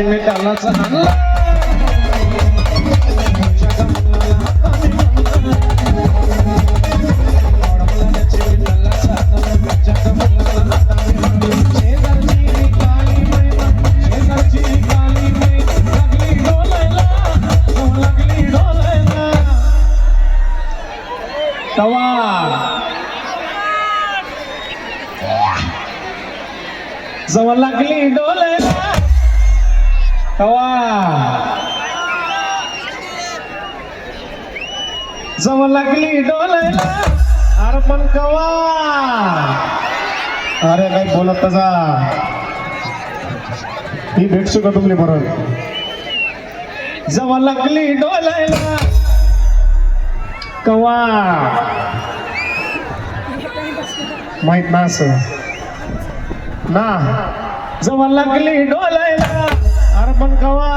मी त्याला जवळ लागली डोलायला तवा जवळ लागली डोलायला अरे पण कवा अरे काही बोलत तसा ही भेटसू का तुमले परत जवळ लागली डोलायला कवा माहित ना असं ना जवळ लागली डोलायला अरे पण कवा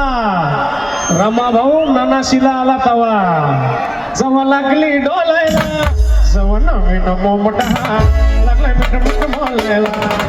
रमा भाऊ नानाशीला आला तवा जवळ लागली डोलायला जवळ नवीन मोठा लागलाय मिठ मिठ बोलायला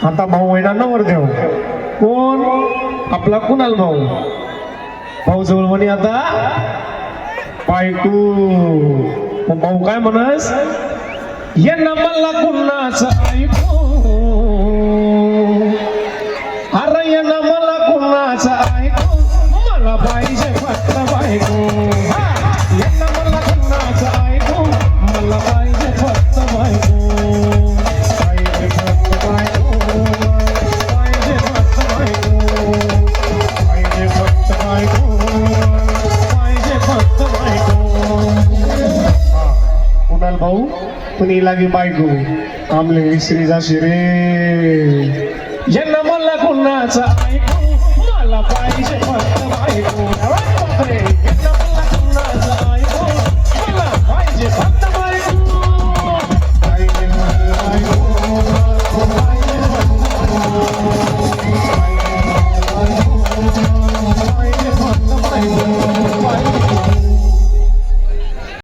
आता भाऊ महिन्यांवर देव कोण आपला कुणाल भाऊ भाऊ जवळ म्हणे आता बायको भाऊ काय म्हणस यांना मला कुणाच ऐकू अरे यांना मला कुणाच ऐकू मला पाहिजे फक्त बायको यांना मला कुणाच ऐकू मला पाहिजे फक्त बायको भाऊ कुणी लागे बायको आमले विसरी जाशी रे यांना मला कुणाचा ऐकू मला पाहिजे